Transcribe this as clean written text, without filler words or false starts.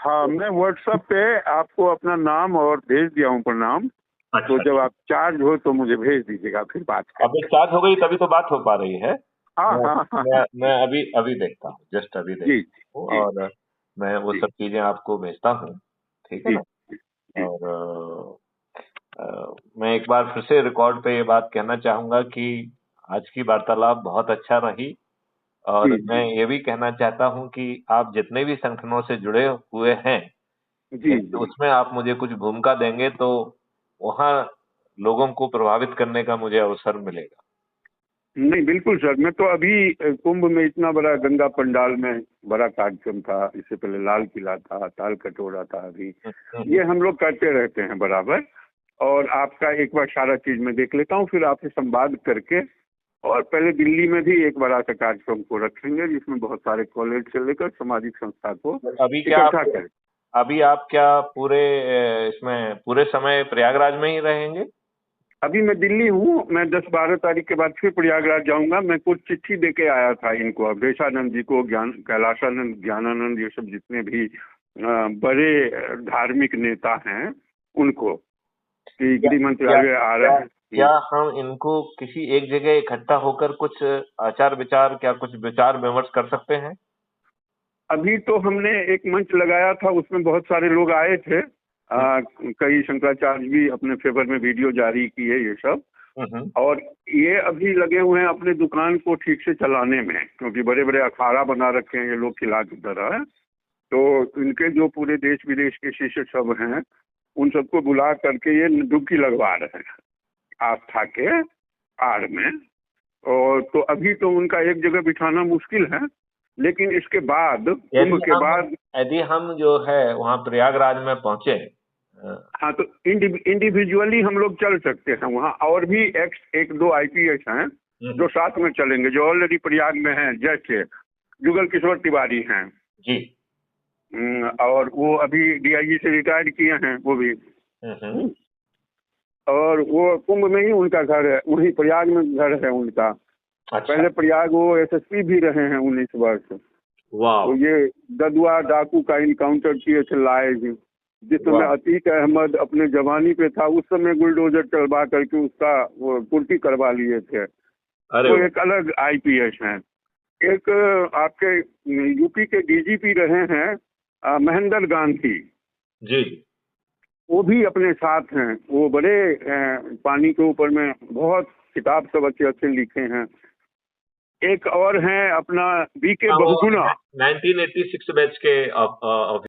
हाँ, मैं व्हाट्सएप पे आपको अपना नाम और भेज दिया हूँ प्रणाम। अच्छा, तो जब आप चार्ज हो तो मुझे भेज दीजिएगा, फिर बात अभी करते हैं। चार्ज हो गई तभी तो बात हो पा रही है। हाँ मैं हाँ हाँ मैं हाँ। मैं अभी अभी देखता हूँ, जस्ट अभी जी देखता हूँ जी और मैं वो जी सब चीजें आपको भेजता हूँ, ठीक है जी ना। जी और मैं एक बार फिर से रिकॉर्ड पे ये बात कहना चाहूंगा कि आज की वार्तालाप बहुत अच्छा रही और जी मैं जी ये भी कहना चाहता हूँ कि आप जितने भी संगठनों से जुड़े हुए हैं, जी यदि जी। उसमें आप मुझे कुछ भूमिका देंगे तो वहाँ लोगों को प्रभावित करने का मुझे अवसर मिलेगा। नहीं बिल्कुल सर, मैं तो अभी कुंभ में इतना बड़ा गंगा पंडाल में बड़ा कार्यक्रम था, इससे पहले लाल किला था, ताल कटोरा था, अभी ये हम लोग करते रहते हैं बराबर। और आपका एक बार सारा चीज मैं देख लेता हूँ, फिर आपसे संवाद करके, और पहले दिल्ली में भी एक बड़ा सा कार्यक्रम को रखेंगे जिसमें बहुत सारे कॉलेज से लेकर सामाजिक संस्था को तो अभी क्या इकट्ठा आप करें। अभी आप क्या पूरे इसमें पूरे समय प्रयागराज में ही रहेंगे? अभी मैं दिल्ली हूँ, मैं 10-12 तारीख के बाद फिर प्रयागराज जाऊंगा। मैं कुछ चिट्ठी दे के आया था इनको, अवधेशानंद जी को, ज्ञान कैलाशानंद, ज्ञानानंद, ये सब जितने भी बड़े धार्मिक नेता हैं उनको, कि क्या गृह क्या मंत्रालय आ रहे क्या हैं। क्या हम इनको किसी एक जगह इकट्ठा होकर कुछ आचार विचार क्या कुछ विचार विमर्श कर सकते हैं? अभी तो हमने एक मंच लगाया था, उसमें बहुत सारे लोग आए थे। कई शंकराचार्य भी अपने फेवर में वीडियो जारी किए, ये सब। हम्म। और ये अभी लगे हुए हैं अपने दुकान को ठीक से चलाने में, क्योंकि बड़े बड़े अखाड़ा बना रखे हैं ये लोग किला की तरह। तो इनके जो पूरे देश विदेश के शिष्य सब हैं, उन सबको बुला करके ये डुबकी लगवा रहे हैं आस्था के आड़ में। और तो अभी तो उनका एक जगह बिठाना मुश्किल है, लेकिन इसके बाद, कुंभ यदि के हम बाद। यदि हम जो है वहाँ प्रयागराज में पहुंचे हाँ, तो इंडिविजुअली हम लोग चल सकते हैं वहाँ, और भी एक दो आईपीएस हैं जो साथ में चलेंगे, जो ऑलरेडी प्रयाग में हैं, जैसे जुगल किशोर तिवारी हैं। जी। और वो अभी डीआईजी से रिटायर किए हैं वो भी। हम्म। और वो कुंभ में ही उनका घर है, वहीं प्रयाग में घर है उनका। अच्छा। पहले प्रयाग वो एसएसपी भी रहे हैं 19 वर्ष। वाह। तो ये गदुआ डाकू का इनकाउंटर किए थे लाइव, जिस समय वाह। अतीक अहमद अपने जवानी पे था, उस समय बुलडोजर चलवा करके उसका वो पूर्ति करवा लिए थे। अरे वो वाह। एक अलग आईपीएस हैं। एक आपके यूपी के डीजीपी रहे हैं महेंद्र गांधी, जी। वो भी अपने साथ हैं। वो बड़े पानी के ऊपर में बहुत किताब सब अच्छे अच्छे लिखे हैं। एक और हैं अपना बीके हाँ, वो बहुगुणा। 1986 बैच के